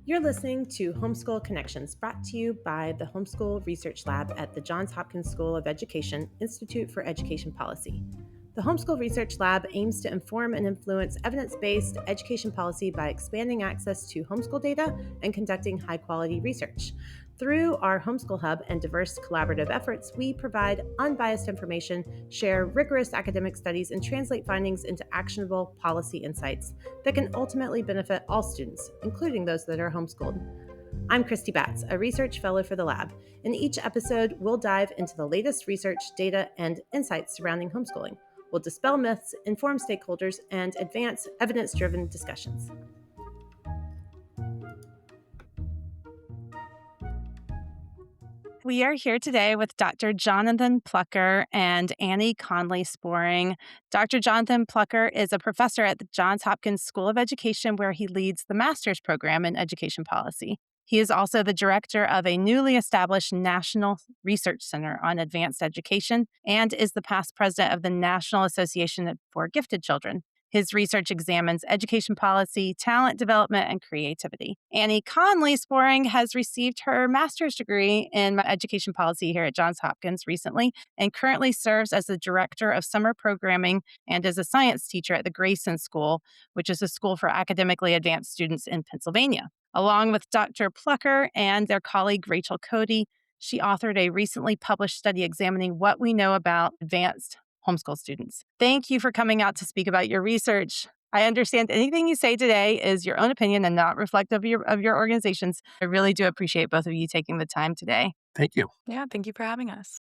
You're listening to Homeschool Connections, brought to you by the Homeschool Research Lab at the Johns Hopkins School of Education Institute for Education Policy. The Homeschool Research Lab aims to inform and influence evidence-based education policy by expanding access to homeschool data and conducting high-quality research. Through our Homeschool Hub and diverse collaborative efforts, we provide unbiased information, share rigorous academic studies, and translate findings into actionable policy insights that can ultimately benefit all students, including those that are homeschooled. I'm Christy Batts, a research fellow for the lab. In each episode, we'll dive into the latest research, data, and insights surrounding homeschooling. We'll dispel myths, inform stakeholders, and advance evidence-driven discussions. We are here today with Dr. Jonathan Plucker and Annie Connolly-Sporing. Dr. Jonathan Plucker is a professor at the Johns Hopkins School of Education, where he leads the master's program in education policy. He is also the director of a newly established National Research Center on Advanced Education and is the past president of the National Association for Gifted Children. His research examines education policy, talent development, and creativity. Annie Connolly-Sporing has received her master's degree in education policy here at Johns Hopkins recently and currently serves as the director of summer programming and as a science teacher at the Grayson School, which is a school for academically advanced students in Pennsylvania. Along with Dr. Plucker and their colleague Rachel Cody, she authored a recently published study examining what we know about advanced homeschool students. Thank you for coming out to speak about your research. I understand anything you say today is your own opinion and not reflective of your organizations. I really do appreciate both of you taking the time today. Thank you. Yeah, thank you for having us.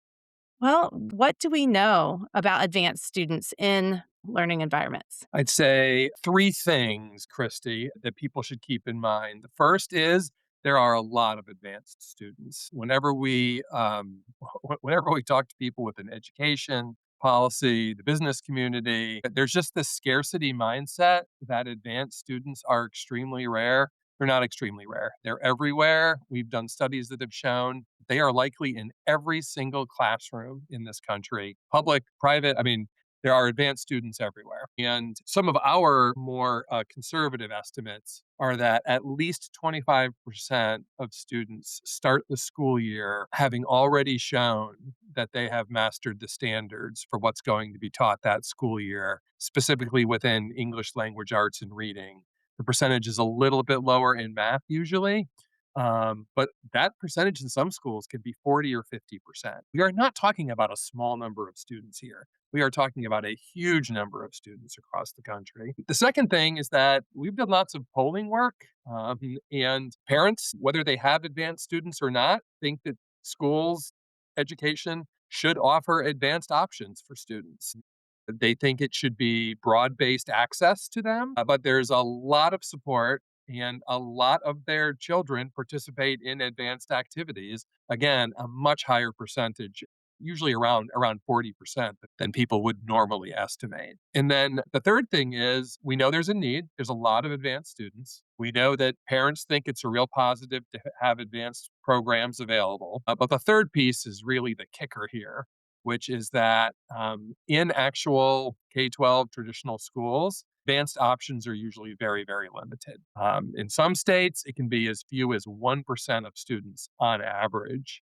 Well, what do we know about advanced students in learning environments? I'd say three things, Christy, that people should keep in mind. The first is there are a lot of advanced students. Whenever we talk to people within education, policy, the business community, there's just this scarcity mindset that advanced students are extremely rare. They're not extremely rare. They're everywhere. We've done studies that have shown they are likely in every single classroom in this country, public, private. There are advanced students everywhere. And some of our more conservative estimates are that at least 25% of students start the school year having already shown that they have mastered the standards for what's going to be taught that school year, specifically within English language arts and reading. The percentage is a little bit lower in math usually, but that percentage in some schools can be 40 or 50%. We are not talking about a small number of students here. We are talking about a huge number of students across the country. The second thing is that we've done lots of polling work, and parents, whether they have advanced students or not, think that schools, education should offer advanced options for students. They think it should be broad-based access to them, but there's a lot of support and a lot of their children participate in advanced activities. Again, a much higher percentage, usually around 40% than people would normally estimate. And then the third thing is we know there's a need. There's a lot of advanced students. We know that parents think it's a real positive to have advanced programs available. But the third piece is really the kicker here, which is that in actual K-12 traditional schools, advanced options are usually very, very limited. In some states, it can be as few as 1% of students on average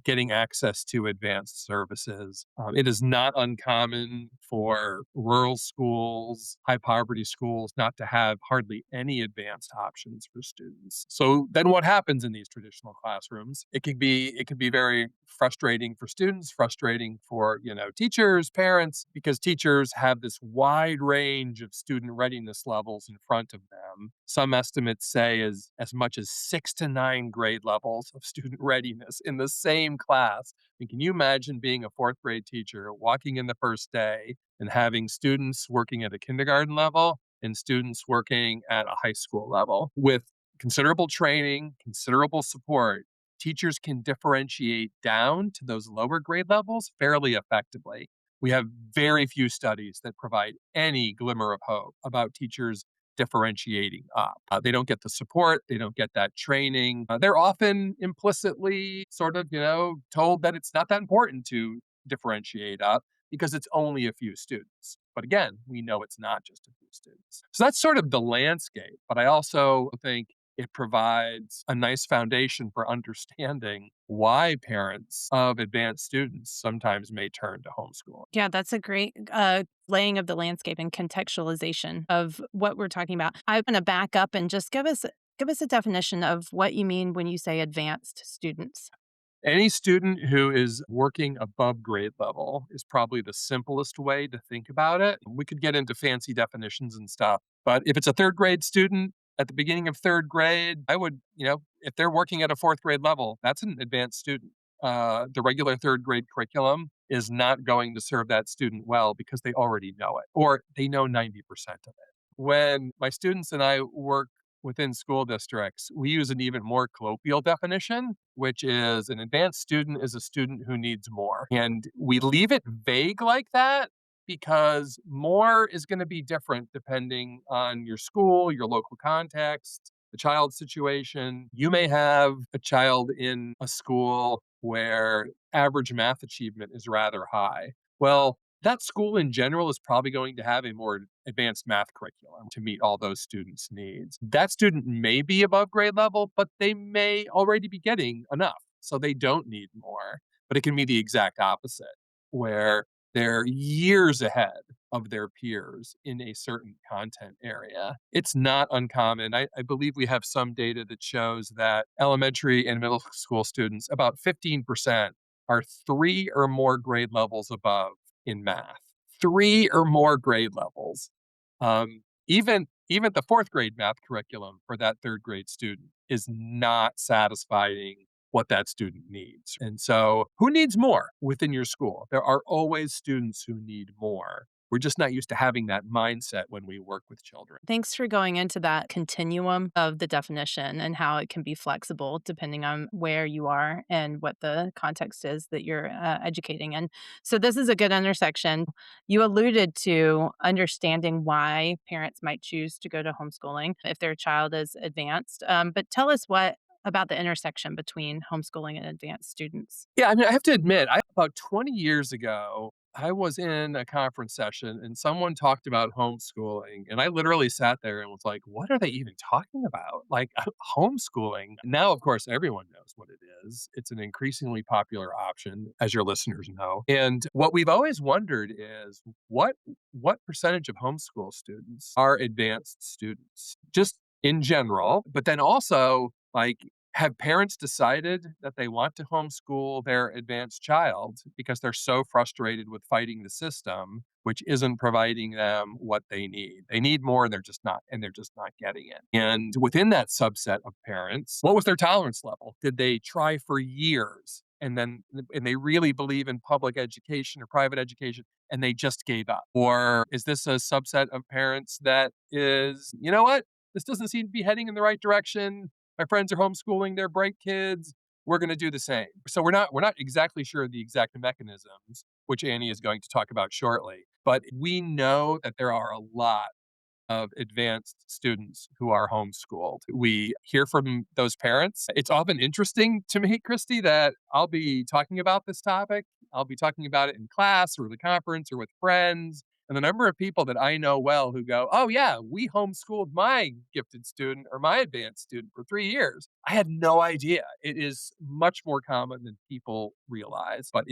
getting access to advanced services. It is not uncommon for rural schools, high poverty schools, not to have hardly any advanced options for students. So then what happens in these traditional classrooms? It can be very frustrating for students, frustrating for, teachers, parents, because teachers have this wide range of student readiness levels in front of them. Some estimates say as much as 6 to 9 grade levels of student readiness in the same class. Can you imagine being a fourth grade teacher, walking in the first day and having students working at a kindergarten level and students working at a high school level? With considerable training, considerable support, teachers can differentiate down to those lower grade levels fairly effectively. We have very few studies that provide any glimmer of hope about teachers differentiating up. They don't get the support. They don't get that training. They're often implicitly sort of, told that it's not that important to differentiate up because it's only a few students. But again, we know it's not just a few students. So that's sort of the landscape. But I also think It provides a nice foundation for understanding why parents of advanced students sometimes may turn to homeschool. Yeah, that's a great laying of the landscape and contextualization of what we're talking about. I'm going to back up and just give us a definition of what you mean when you say advanced students. Any student who is working above grade level is probably the simplest way to think about it. We could get into fancy definitions and stuff, but if it's a third grade student at the beginning of third grade, I would, if they're working at a fourth grade level, that's an advanced student. The regular third grade curriculum is not going to serve that student well because they already know it or they know 90% of it. When my students and I work within school districts, we use an even more colloquial definition, which is an advanced student is a student who needs more. And we leave it vague like that because more is going to be different depending on your school, your local context, the child's situation. You may have a child in a school where average math achievement is rather high. Well, that school in general is probably going to have a more advanced math curriculum to meet all those students' needs. That student may be above grade level, but they may already be getting enough. So they don't need more. But it can be the exact opposite, where they're years ahead of their peers in a certain content area. It's not uncommon. I believe we have some data that shows that elementary and middle school students, about 15%, are three or more grade levels above in math. Three or more grade levels. Even the fourth grade math curriculum for that third grade student is not satisfying what that student needs. And so, who needs more within your school? There are always students who need more. We're just not used to having that mindset when we work with children. Thanks for going into that continuum of the definition and how it can be flexible depending on where you are and what the context is that you're educating in. So, this is a good intersection. You alluded to understanding why parents might choose to go to homeschooling if their child is advanced. But tell us what about the intersection between homeschooling and advanced students. Yeah, I mean, I have to admit, about 20 years ago, I was in a conference session and someone talked about homeschooling. And I literally sat there and was like, what are they even talking about? Like, homeschooling. Now, of course, everyone knows what it is. It's an increasingly popular option, as your listeners know. And what we've always wondered is what percentage of homeschool students are advanced students, just in general, but then also, like, have parents decided that they want to homeschool their advanced child because they're so frustrated with fighting the system, which isn't providing them what they need? They need more and they're just not getting it. And within that subset of parents, what was their tolerance level? Did they try for years and they really believe in public education or private education and they just gave up? Or is this a subset of parents that is, you know what? This doesn't seem to be heading in the right direction. My friends are homeschooling their bright kids. We're going to do the same. So we're not exactly sure of the exact mechanisms, which Annie is going to talk about shortly. But we know that there are a lot of advanced students who are homeschooled. We hear from those parents. It's often interesting to me, Christy, that I'll be talking about this topic. I'll be talking about it in class or the conference or with friends. And the number of people that I know well who go, oh, yeah, we homeschooled my gifted student or my advanced student for 3 years. I had no idea. It is much more common than people realize. But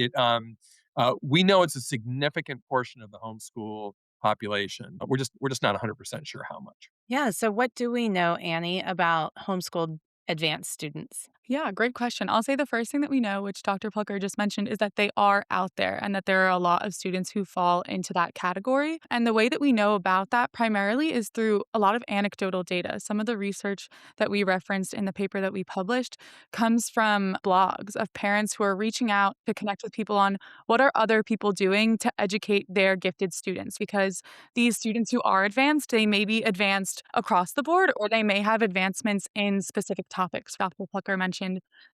we know it's a significant portion of the homeschool population. But we're just not 100% sure how much. Yeah. So, what do we know, Annie, about homeschooled advanced students? Yeah, great question. I'll say the first thing that we know, which Dr. Plucker just mentioned, is that they are out there and that there are a lot of students who fall into that category. And the way that we know about that primarily is through a lot of anecdotal data. Some of the research that we referenced in the paper that we published comes from blogs of parents who are reaching out to connect with people on what are other people doing to educate their gifted students. Because these students who are advanced, they may be advanced across the board or they may have advancements in specific topics. Dr. Plucker mentioned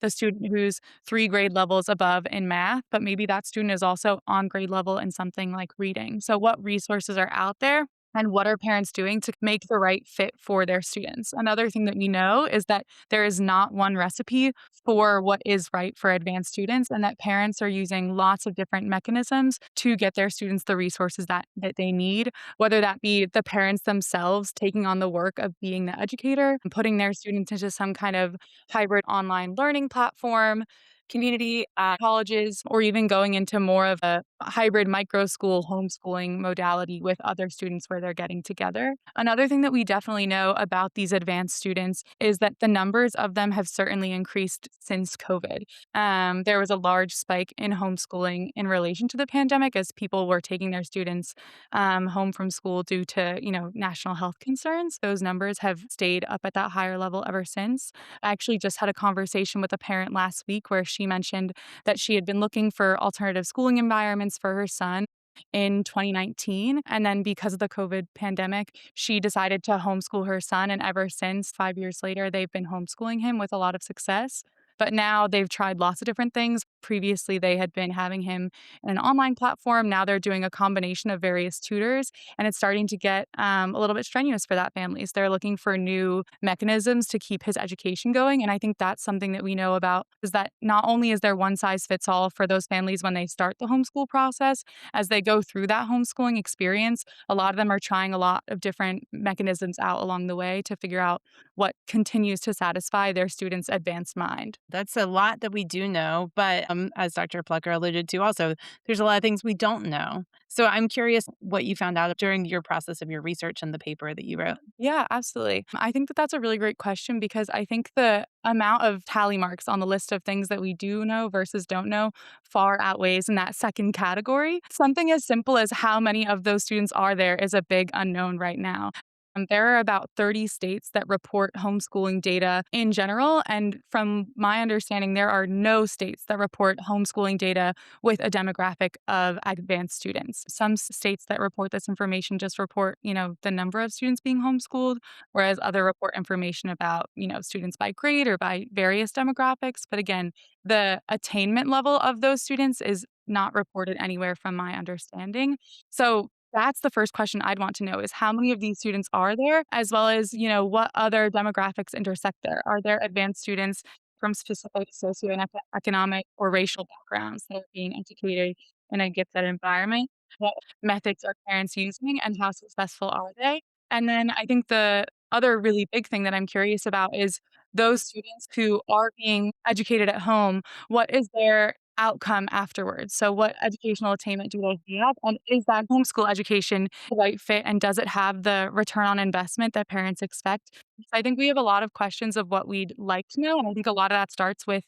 the student who's 3 grade levels above in math, but maybe that student is also on grade level in something like reading. So, what resources are out there? and what are parents doing to make the right fit for their students. Another thing that we know is that there is not one recipe for what is right for advanced students, and that parents are using lots of different mechanisms to get their students the resources that they need, whether that be the parents themselves taking on the work of being the educator and putting their students into some kind of hybrid online learning platform, community at colleges, or even going into more of a hybrid micro school homeschooling modality with other students where they're getting together. Another thing that we definitely know about these advanced students is that the numbers of them have certainly increased since COVID. There was a large spike in homeschooling in relation to the pandemic as people were taking their students home from school due to, national health concerns. Those numbers have stayed up at that higher level ever since. I actually just had a conversation with a parent last week where she mentioned that she had been looking for alternative schooling environments for her son in 2019. And then because of the COVID pandemic, she decided to homeschool her son. And ever since, 5 years later, they've been homeschooling him with a lot of success. But now they've tried lots of different things. Previously, they had been having him in an online platform. Now they're doing a combination of various tutors, and it's starting to get a little bit strenuous for that family. So they're looking for new mechanisms to keep his education going. And I think that's something that we know about is that not only is there one size fits all for those families when they start the homeschool process, as they go through that homeschooling experience, a lot of them are trying a lot of different mechanisms out along the way to figure out what continues to satisfy their students' advanced mind. That's a lot that we do know, but as Dr. Plucker alluded to, also, there's a lot of things we don't know. So I'm curious what you found out during your process of your research and the paper that you wrote. Yeah, absolutely. I think that that's a really great question because I think the amount of tally marks on the list of things that we do know versus don't know far outweighs in that second category. Something as simple as how many of those students are there is a big unknown right now. There are about 30 states that report homeschooling data in general. And from my understanding, there are no states that report homeschooling data with a demographic of advanced students. Some states that report this information just report, the number of students being homeschooled, whereas other report information about, students by grade or by various demographics. But again, the attainment level of those students is not reported anywhere from my understanding. So that's the first question I'd want to know is how many of these students are there, as well as, what other demographics intersect there? Are there advanced students from specific socioeconomic or racial backgrounds that are being educated in a gifted environment? What methods are parents using and how successful are they? And then I think the other really big thing that I'm curious about is those students who are being educated at home, what is their outcome afterwards? So what educational attainment do they have? And is that homeschool education the right fit? And does it have the return on investment that parents expect? So I think we have a lot of questions of what we'd like to know. And I think a lot of that starts with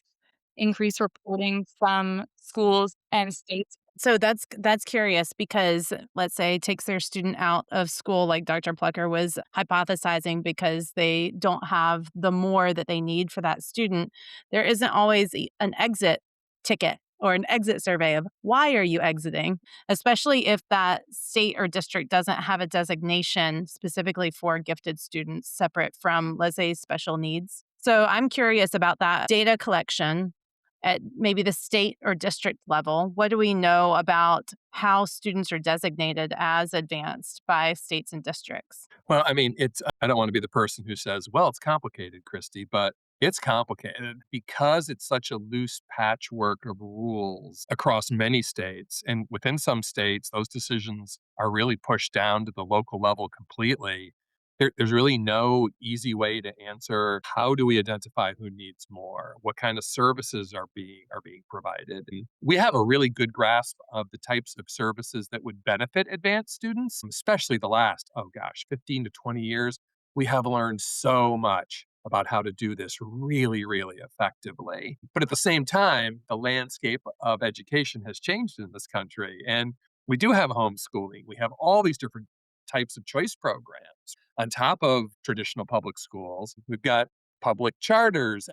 increased reporting from schools and states. So that's curious because let's say it takes their student out of school like Dr. Plucker was hypothesizing because they don't have the more that they need for that student. There isn't always an exit ticket or an exit survey of why are you exiting, especially if that state or district doesn't have a designation specifically for gifted students separate from, let's say, special needs. So I'm curious about that data collection at maybe the state or district level. What do we know about how students are designated as advanced by states and districts? Well, I mean, I don't want to be the person who says, well, it's complicated, Christy, but it's complicated because it's such a loose patchwork of rules across many states. And within some states, those decisions are really pushed down to the local level completely. There's really no easy way to answer how do we identify who needs more? What kind of services are being provided? And we have a really good grasp of the types of services that would benefit advanced students, especially the last, oh gosh, 15 to 20 years. We have learned so much about how to do this really, really effectively. But at the same time, the landscape of education has changed in this country. And we do have homeschooling. We have all these different types of choice programs on top of traditional public schools. We've got public charters.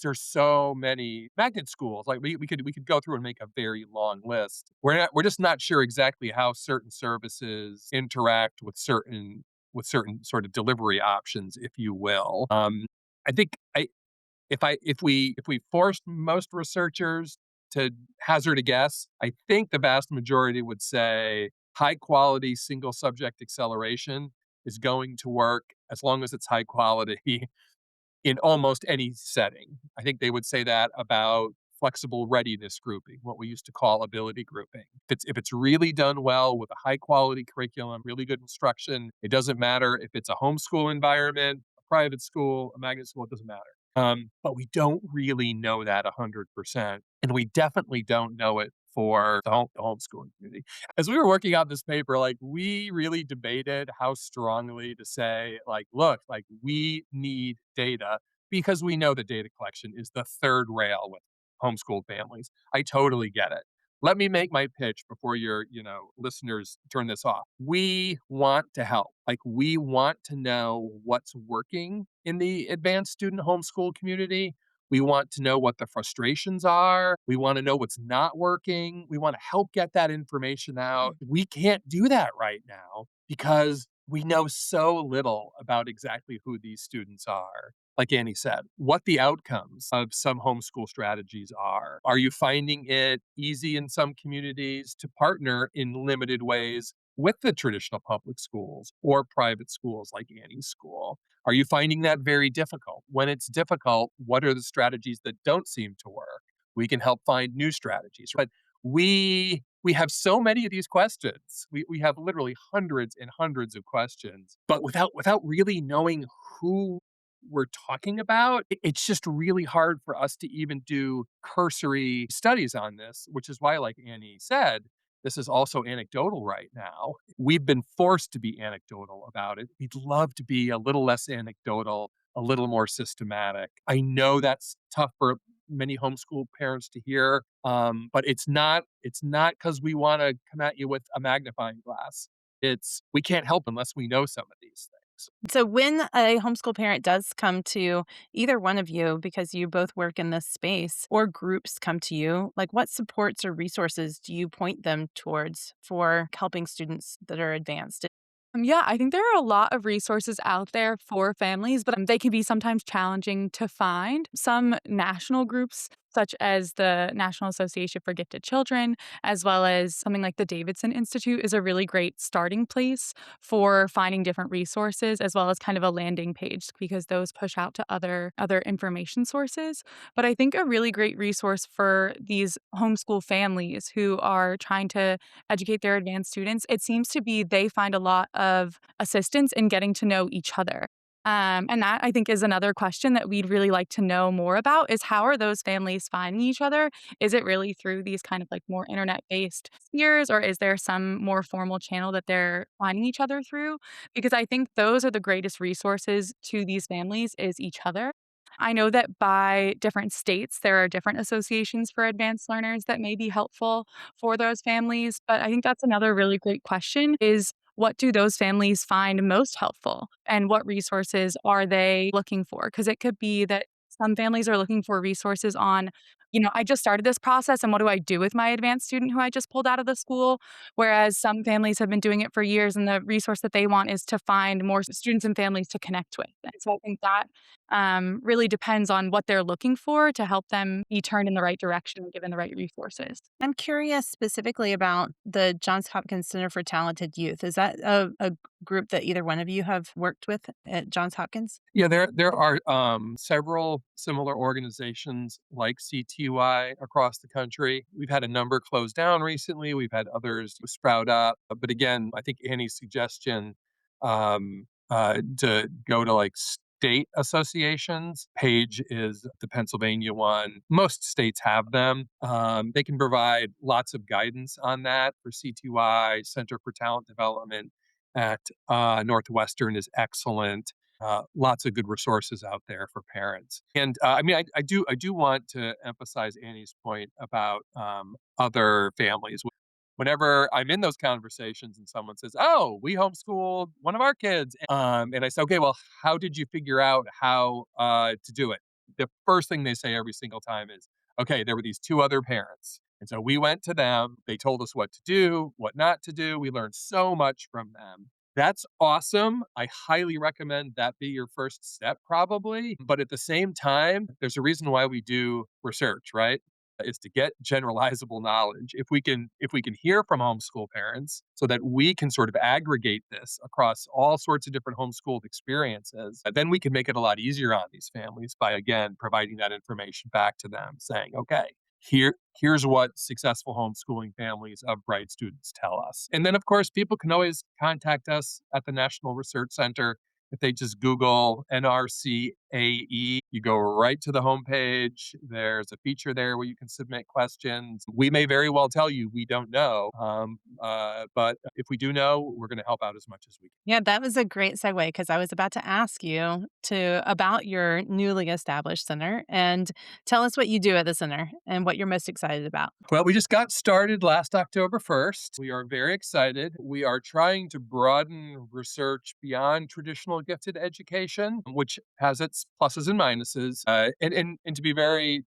There's so many magnet schools. Like we could go through and make a very long list. We're just not sure exactly how certain services interact with certain sort of delivery options, if you will. I think if we forced most researchers to hazard a guess, I think the vast majority would say high quality single subject acceleration is going to work as long as it's high quality in almost any setting. I think they would say that about flexible readiness grouping, what we used to call ability grouping. If it's really done well with a high quality curriculum, really good instruction, it doesn't matter if it's a homeschool environment, a private school, a magnet school, it doesn't matter. But we don't really know that 100%. And we definitely don't know it for the homeschooling community. As we were working on this paper, like, we really debated how strongly to say, like, look, like, we need data because we know that data collection is the third rail with homeschooled families. I totally get it. Let me make my pitch before your, listeners turn this off. We want to help. Like, we want to know what's working in the advanced student homeschool community. We want to know what the frustrations are. We want to know what's not working. We want to help get that information out. We can't do that right now because we know so little about exactly who these students are. Like Annie said, what the outcomes of some homeschool strategies are. Are you finding it easy in some communities to partner in limited ways with the traditional public schools or private schools like Annie's school? Are you finding that very difficult? When it's difficult, what are the strategies that don't seem to work? We can help find new strategies. But we have so many of these questions. We have literally hundreds and hundreds of questions, but without really knowing who we're talking about, it's just really hard for us to even do cursory studies on this, which is why, like Annie said, this is also anecdotal right now. We've been forced to be anecdotal about it. We'd love to be a little less anecdotal, a little more systematic. I know that's tough for many homeschool parents to hear, but it's not. It's not because we want to come at you with a magnifying glass. It's we can't help unless we know some of these things. So, when a homeschool parent does come to either one of you, because you both work in this space, or groups come to you, like, what supports or resources do you point them towards for helping students that are advanced? Yeah, I think there are a lot of resources out there for families, but they can be sometimes challenging to find. Some national groups, such as the National Association for Gifted Children, as well as something like the Davidson Institute, is a really great starting place for finding different resources, as well as kind of a landing page because those push out to other information sources. But I think a really great resource for these homeschool families who are trying to educate their advanced students, it seems to be they find a lot of assistance in getting to know each other. And that I think is another question that we'd really like to know more about is how are those families finding each other? Is it really through these kind of like more internet based spheres, or is there some more formal channel that they're finding each other through? Because I think those are the greatest resources to these families is each other. I know that by different states, there are different associations for advanced learners that may be helpful for those families. But I think that's another really great question is what do those families find most helpful and what resources are they looking for? Because it could be that some families are looking for resources on, I just started this process and what do I do with my advanced student who I just pulled out of the school? Whereas some families have been doing it for years and the resource that they want is to find more students and families to connect with. And so I think that really depends on what they're looking for to help them be turned in the right direction and given the right resources. I'm curious specifically about the Johns Hopkins Center for Talented Youth. Is that a group that either one of you have worked with at Johns Hopkins? Yeah, there are several similar organizations like CTY across the country. We've had a number close down recently. We've had others sprout up. But again, I think Annie's suggestion to go to like state associations. Page is the Pennsylvania one. Most states have them. They can provide lots of guidance on that for CTY, Center for Talent Development at Northwestern is excellent. Lots of good resources out there for parents. And I mean, I do want to emphasize Annie's point about other families. Whenever I'm in those conversations and someone says, "Oh, we homeschooled one of our kids," and I say, "Okay, well, how did you figure out how to do it?" The first thing they say every single time is, "Okay, there were these two other parents, and so we went to them. They told us what to do, what not to do. We learned so much from them." That's awesome. I highly recommend that be your first step, probably. But at the same time, there's a reason why we do research, right? is to get generalizable knowledge. If we can hear from homeschool parents so that we can sort of aggregate this across all sorts of different homeschooled experiences, then we can make it a lot easier on these families by again providing that information back to them, saying, okay, here's what successful homeschooling families of bright students tell us. And then of course people can always contact us at the National Research Center. If they just Google NRCAE, you go right to the homepage. There's a feature there where you can submit questions. We may very well tell you we don't know, but if we do know, we're going to help out as much as we can. Yeah, that was a great segue because I was about to ask you to about your newly established center and tell us what you do at the center and what you're most excited about. Well, we just got started last October 1st. We are very excited. We are trying to broaden research beyond traditional gifted education, which has its pluses and minuses. And to be very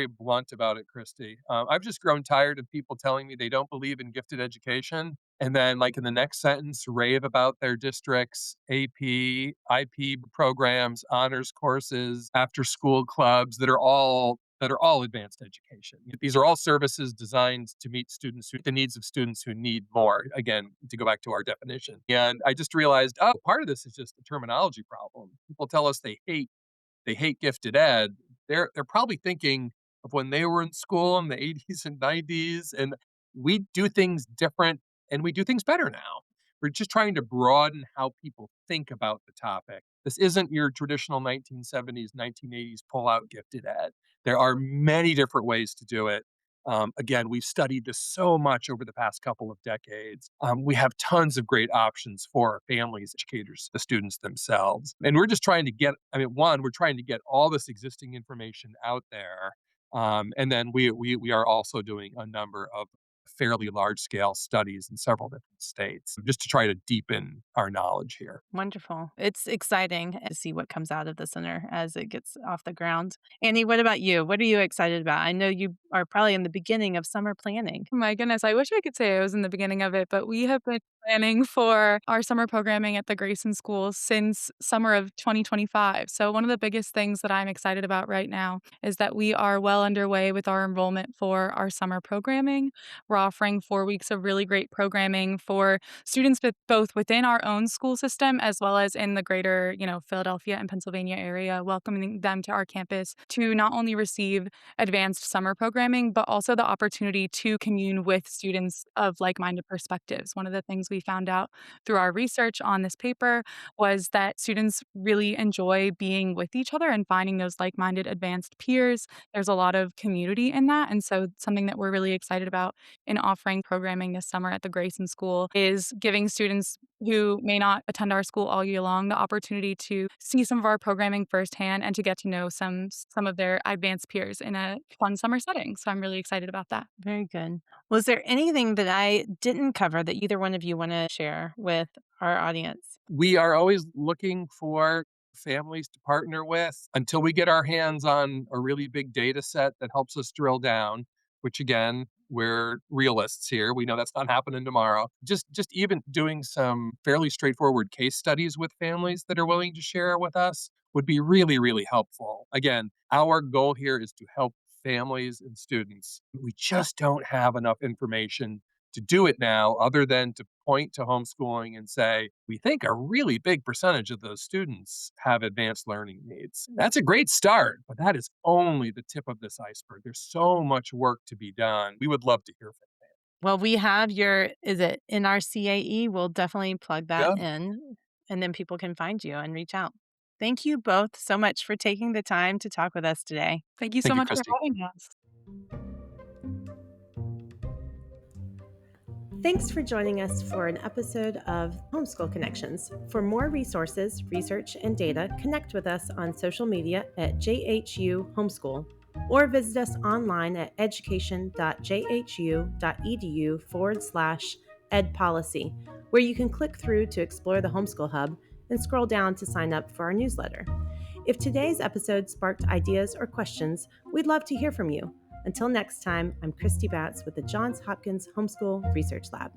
blunt about it, Christy, I've just grown tired of people telling me they don't believe in gifted education, and then, like in the next sentence, rave about their district's AP, IP programs, honors courses, after-school clubs that are all advanced education. These are all services designed to meet the needs of students who need more. Again, to go back to our definition. And I just realized, oh, part of this is just a terminology problem. People tell us they hate gifted ed. They're probably thinking of when they were in school in the 80s and 90s, and we do things different and we do things better now. We're just trying to broaden how people think about the topic. This isn't your traditional 1970s, 1980s pull out gifted ed. There are many different ways to do it. Again, we've studied this so much over the past couple of decades. We have tons of great options for families, educators, the students themselves. And we're just trying to we're trying to get all this existing information out there. And then we are also doing a number of fairly large scale studies in several different states just to try to deepen our knowledge here. Wonderful. It's exciting to see what comes out of the center as it gets off the ground. Annie, what about you? What are you excited about? I know you are probably in the beginning of summer planning. My goodness, I wish I could say I was in the beginning of it, but we have been planning for our summer programming at the Grayson School since summer of 2025. So, one of the biggest things that I'm excited about right now is that we are well underway with our enrollment for our summer programming. We're offering 4 weeks of really great programming for students both within our own school system as well as in the greater, Philadelphia and Pennsylvania area, welcoming them to our campus to not only receive advanced summer programming, but also the opportunity to commune with students of like minded perspectives. One of the things we found out through our research on this paper was that students really enjoy being with each other and finding those like minded advanced peers. There's a lot of community in that. And so, something that we're really excited about in offering programming this summer at the Grayson School is giving students who may not attend our school all year long the opportunity to see some of our programming firsthand and to get to know some of their advanced peers in a fun summer setting. So I'm really excited about that. Very good. Was there anything that I didn't cover that either one of you want to share with our audience? We are always looking for families to partner with until we get our hands on a really big data set that helps us drill down, which again, we're realists here. We know that's not happening tomorrow. Just even doing some fairly straightforward case studies with families that are willing to share with us would be really, really helpful. Again, our goal here is to help families and students. We just don't have enough information to do it now, other than to point to homeschooling and say, we think a really big percentage of those students have advanced learning needs. That's a great start, but that is only the tip of this iceberg. There's so much work to be done. We would love to hear from Well, we have your, is it NRCAE? We'll definitely plug you. that Yeah. in and then people can find you and reach out. Thank you both so much for taking the time to talk with us today. Thank you so Thank you, much for Christy. having us. Thanks for joining us for an episode of Homeschool Connections. For more resources, research, and data, connect with us on social media at JHU Homeschool or visit us online at education.jhu.edu/edpolicy, where you can click through to explore the Homeschool Hub and scroll down to sign up for our newsletter. If today's episode sparked ideas or questions, we'd love to hear from you. Until next time, I'm Christy Batts with the Johns Hopkins Homeschool Research Lab.